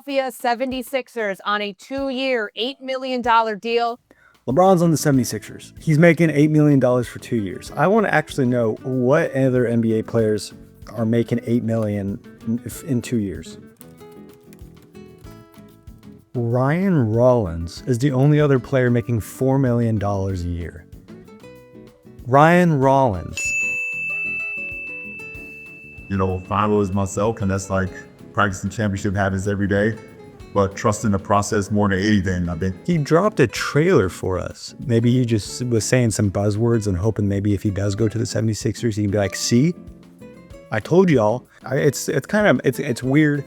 Philadelphia 76ers on a 2-year, $8 million deal. LeBron's on the 76ers. He's making $8 million for 2 years. I want to actually know what other NBA players are making $8 million in 2 years. Ryan Rollins is the only other player making $4 million a year. Ryan Rollins. Finals myself, and that's like practicing championship habits every day, but trusting the process more than anything. He dropped a trailer for us. Maybe he just was saying some buzzwords and hoping maybe if he does go to the 76ers, he can be like, see, I told y'all. It's weird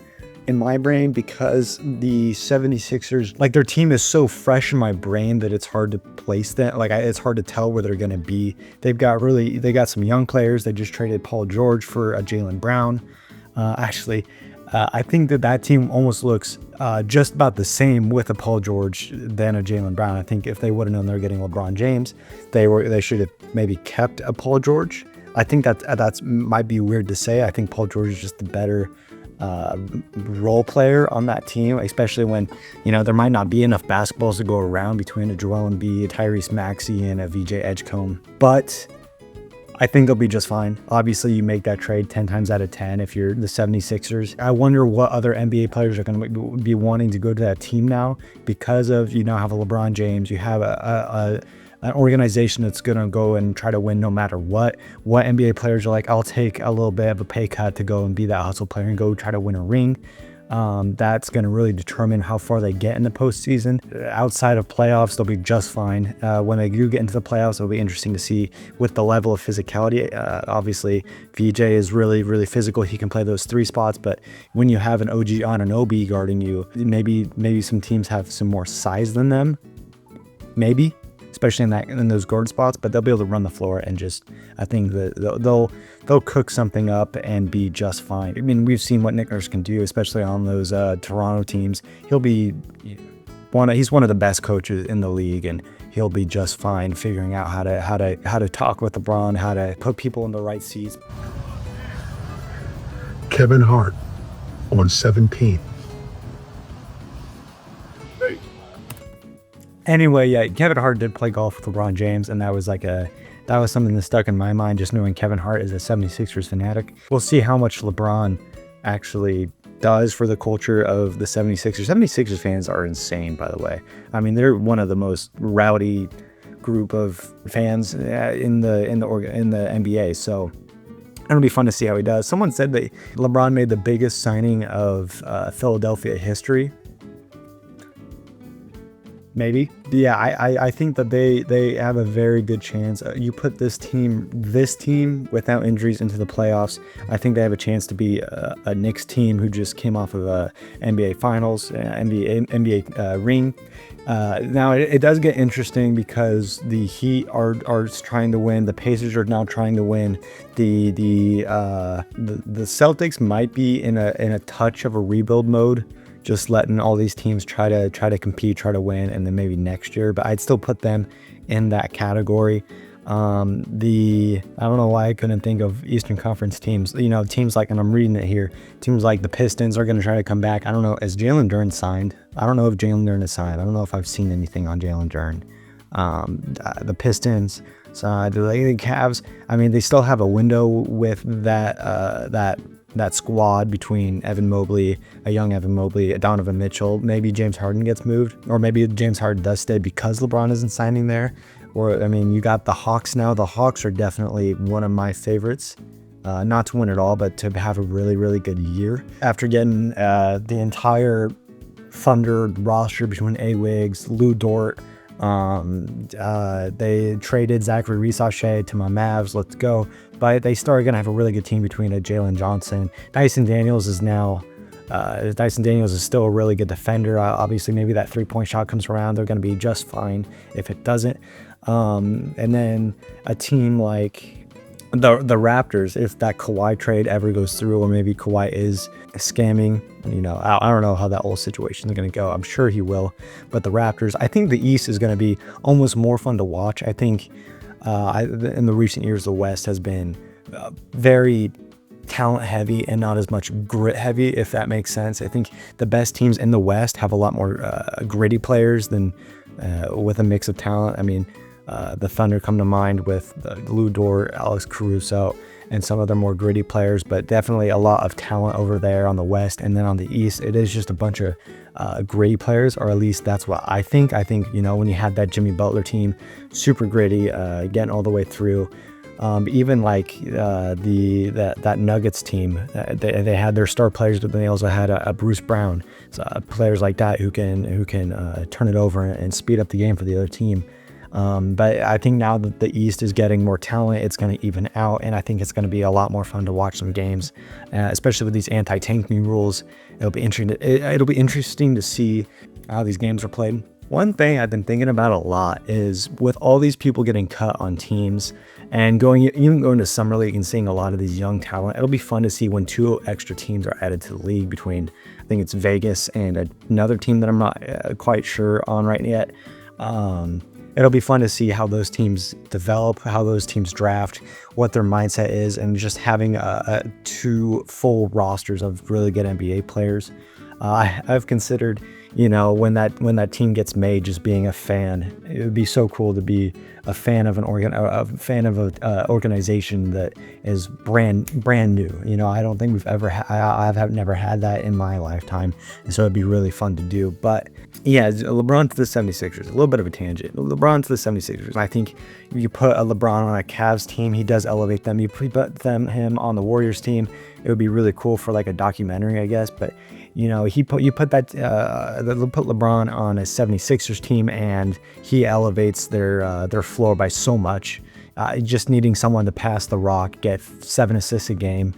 in my brain because the 76ers, like their team is so fresh in my brain that it's hard to place that. It's hard to tell where they're going to be. They got some young players. They just traded Paul George for Jaylen Brown. I think that team almost looks just about the same with a Paul George than a Jaylen Brown. I think if they would have known they were getting LeBron James, they should have maybe kept a Paul George. I think that's might be weird to say. I think Paul George is just the better role player on that team, especially when there might not be enough basketballs to go around between a Joel Embiid, Tyrese Maxey, and a VJ Edgecombe. But I think they'll be just fine. Obviously, you make that trade 10 times out of 10 if you're the 76ers. I wonder what other NBA players are going to be wanting to go to that team now because of, you now have a LeBron James. You have an organization that's going to go and try to win no matter what. What NBA players are like, I'll take a little bit of a pay cut to go and be that hustle player and go try to win a ring. That's going to really determine how far they get in the postseason. Outside of playoffs, they'll be just fine. When they do get into the playoffs, it'll be interesting to see with the level of physicality. Obviously, VJ is really, really physical. He can play those 3 spots, but when you have an OG Anunoby guarding you, maybe some teams have some more size than them. Maybe. Especially in those guard spots, but they'll be able to run the floor and I think that they'll cook something up and be just fine. I mean, we've seen what Nick Nurse can do, especially on those Toronto teams. He's one of the best coaches in the league, and he'll be just fine figuring out how to talk with LeBron, how to put people in the right seats. Kevin Hart on 17. Anyway, yeah, Kevin Hart did play golf with LeBron James, and that was something that stuck in my mind, just knowing Kevin Hart is a 76ers fanatic. We'll see how much LeBron actually does for the culture of the 76ers. 76ers fans are insane, by the way. I mean, they're one of the most rowdy group of fans in the NBA, so it'll be fun to see how he does. Someone said that LeBron made the biggest signing of Philadelphia history. Maybe. Yeah, I think that they have a very good chance. You put this team without injuries into the playoffs, I think they have a chance to be a Knicks team who just came off of a NBA Finals, NBA ring. Now it does get interesting because the Heat are trying to win. The Pacers are now trying to win. The Celtics might be in a touch of a rebuild mode, just letting all these teams try to compete, try to win, and then maybe next year. But I'd still put them in that category. I don't know why I couldn't think of Eastern Conference teams. Teams like, and I'm reading it here, teams like the Pistons are going to try to come back. I don't know, is Jalen Duren signed? I don't know if Jalen Duren is signed. I don't know if I've seen anything on Jalen Duren. The Pistons, the Cavs, I mean, they still have a window with that squad between Evan Mobley, a young Evan Mobley, Donovan Mitchell. Maybe James Harden gets moved, or maybe James Harden does stay because LeBron isn't signing there. Or, I mean, you got the Hawks now. The Hawks are definitely one of my favorites. Not to win it all, but to have a really, really good year. After getting the entire Thunder roster between A-Wigs, Lou Dort, they traded Zachary Reese-Shea to my Mavs. Let's go. But they started going to have a really good team between Jalen Johnson. Dyson Daniels is still a really good defender. Obviously, maybe that 3-point shot comes around. They're going to be just fine if it doesn't. And then a team like the Raptors, if that Kawhi trade ever goes through, or maybe Kawhi is scamming, I don't know how that whole situation is going to go. I'm sure he will. But the Raptors, I think the East is going to be almost more fun to watch. I think in the recent years, the West has been very talent heavy and not as much grit heavy, if that makes sense. I think the best teams in the West have a lot more gritty players than with a mix of talent. I mean, the Thunder come to mind with Lou Dort, Alex Caruso, and some other more gritty players, but definitely a lot of talent over there on the West. And then on the East, it is just a bunch of gritty players, or at least that's what I think. I think, you know, when you had that Jimmy Butler team, super gritty, getting all the way through. Even like that Nuggets team, they had their star players, but they also had a Bruce Brown, players like that who can turn it over and speed up the game for the other team. But I think now that the East is getting more talent, it's going to even out, and I think it's going to be a lot more fun to watch some games, especially with these anti-tanking rules. It'll be interesting. It'll be interesting to see how these games are played. One thing I've been thinking about a lot is with all these people getting cut on teams and even going to summer league and seeing a lot of these young talent, it'll be fun to see when 2 extra teams are added to the league between, I think it's Vegas and another team that I'm not quite sure on right yet. It'll be fun to see how those teams develop, how those teams draft, what their mindset is, and just having 2 full rosters of really good NBA players. I've considered, you know, when that team gets made, just being a fan. It would be so cool to be a fan of an organization that is brand new. You know, I don't think we've ever I've never had that in my lifetime, and so it'd be really fun to do. But yeah, LeBron to the 76ers, a little bit of a tangent. LeBron to the 76ers. I think if you put a LeBron on a Cavs team, he does elevate them. You put him on the Warriors team, it would be really cool for like a documentary, I guess. But you know, put LeBron on a 76ers team, and he elevates their floor by so much. Just needing someone to pass the rock, get 7 assists a game.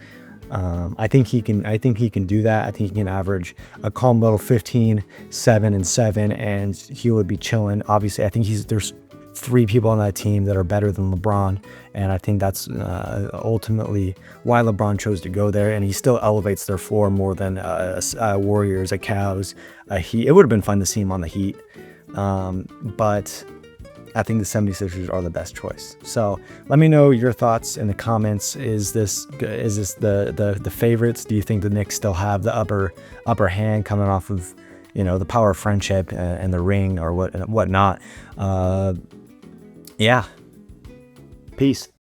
I think he can do that. I think he can average a calm little 15, 7, and 7, and he would be chilling. Obviously, I think there's 3 people on that team that are better than LeBron, and I think that's ultimately why LeBron chose to go there, and he still elevates their floor more than Warriors, a Cavs, a Heat. It would have been fun to see him on the Heat, but I think the 76ers are the best choice. So let me know your thoughts in the comments. Is this the favorites? Do you think the Knicks still have the upper hand coming off of, you know, the power of friendship and the ring or whatnot? Yeah. Peace.